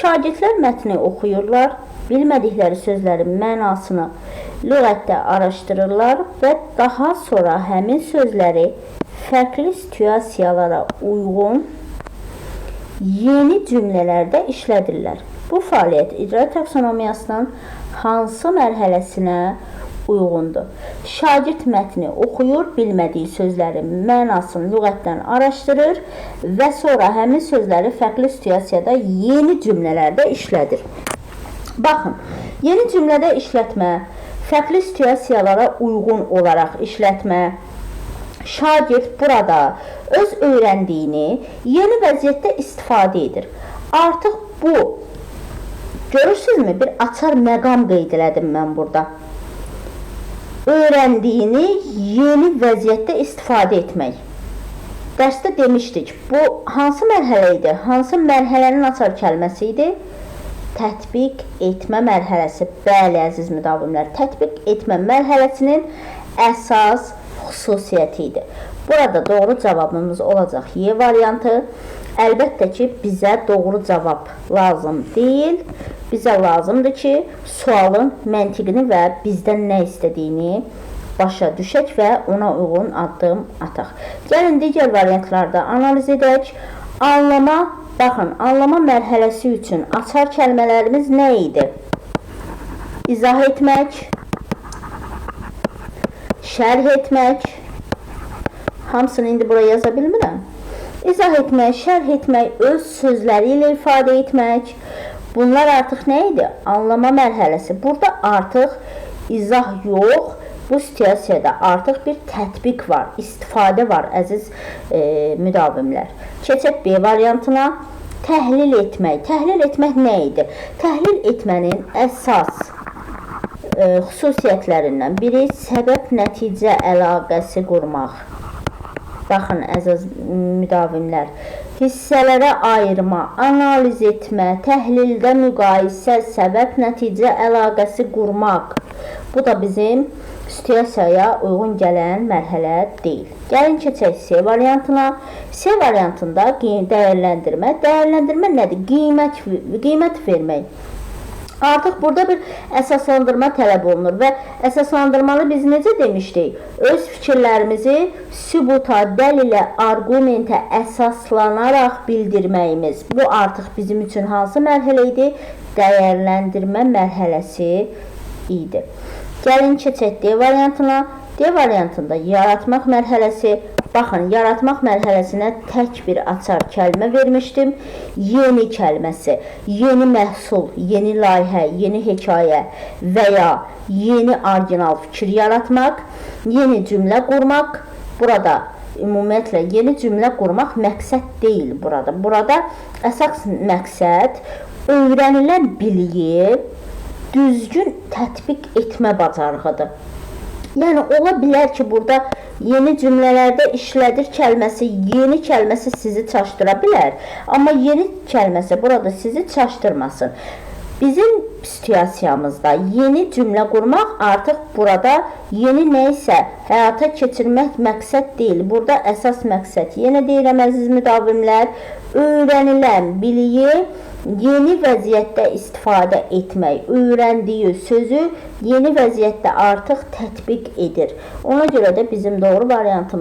Şagirdlər mətni oxuyurlar, bilmədikləri sözlərin mənasını lüğətdə araşdırırlar və daha sonra həmin sözləri fərqli situasiyalara uyğun yeni cümlələrdə işlədirlər. Bu fəaliyyət icra taksonomiyasının hansı mərhələsinə uyğundur? Şagird mətni oxuyur, bilmədiyi sözlərin mənasını lüğətdən araşdırır və sonra həmin sözləri fərqli situasiyada yeni cümlələrdə işlədir. Baxın, yeni cümlədə işlətmə, fərqli situasiyalara uyğun olaraq işlətmə. Şagird burada öz öyrəndiyini yeni vəziyyətdə istifadə edir. Artıq bu, görürsünüzmü? Bir açar məqam qeyd elədim mən burada. Öyrəndiyini yeni vəziyyətdə istifadə etmək. Dərsdə demişdik, bu hansı mərhələ idi? Hansı mərhələnin açar kəlməsi idi? Tətbiq etmə mərhələsi. Bəli, əziz müdavimlər, tətbiq etmə mərhələsinin əsas xüsusiyyəti idi. Burada doğru cavabımız olacaq Y variantı. Əlbəttə ki, bizə doğru cavab lazım deyil. Bizə lazımdır ki, sualın məntiqini və bizdən nə istədiyini başa düşək və ona uyğun addım ataq. Gəlin digər variantlarda analiz edək. Anlama, baxın, anlama mərhələsi üçün açar kəlmələrimiz nə idi? İzah etmək, şərh etmək. Hamısını indi buraya yaza bilmirəm. İzah etmək, şərh etmək, öz sözləri ilə ifadə etmək. Bunlar artıq nə idi? Anlama mərhələsi. Burada artıq izah yox, bu situasiyada artıq bir tətbiq var, istifadə var, əziz müdavimlər. Keçək B variantına. Təhlil etmək. Təhlil etmək nə idi? Təhlil etmənin əsas xüsusiyyətlərindən biri səbəb-nəticə əlaqəsi qurmaq. Baxın, əziz müdavimlər, hissələrə ayırma, analiz etmə, təhlildə müqayisə, səbəb-nəticə əlaqəsi qurmaq. Bu da bizim situasiyaya uyğun gələn mərhələ deyil. Gəlin keçək C variantına. C variantında dəyərləndirmə. Dəyərləndirmə nədir? Qiymət vermək. Artıq burada bir əsaslandırma tələb olunur və əsaslandırmalı biz necə demişdik? Öz fikirlərimizi sübuta, dəlilə, argumentə əsaslanaraq bildirməyimiz. Bu artıq bizim üçün hansı mərhələ idi? Dəyərləndirmə mərhələsi idi. Gəlin keçək D variantına. D variantında yaratmaq mərhələsi. Baxın, yaratmaq mərhələsinə tək bir açar kəlmə vermişdim. Yeni kəlməsi, yeni məhsul, yeni layihə, yeni hekayə və ya yeni orijinal fikir yaratmaq, yeni cümlə qurmaq. Burada ümumiyyətlə yeni cümlə qurmaq məqsəd deyil burada. Burada əsas məqsəd öyrənilən biliyi düzgün tətbiq etmə bacarığıdır. Yəni, ola bilər ki, burada yeni cümlələrdə işlədir kəlməsi, yeni kəlməsi sizi çaşdıra bilər. Amma yeni kəlməsi burada sizi çaşdırmasın. Bizim situasiyamızda yeni cümlə qurmaq artıq burada yeni neysə həyata keçirmək məqsəd deyil. Burada əsas məqsəd, yenə deyirəm əziz müdavimlər, öyrənilən biliyi yeni vəziyyətdə istifadə etmək, öyrəndiyi sözü yeni vəziyyətdə artıq tətbiq edir. Ona görə də bizim doğru variantımız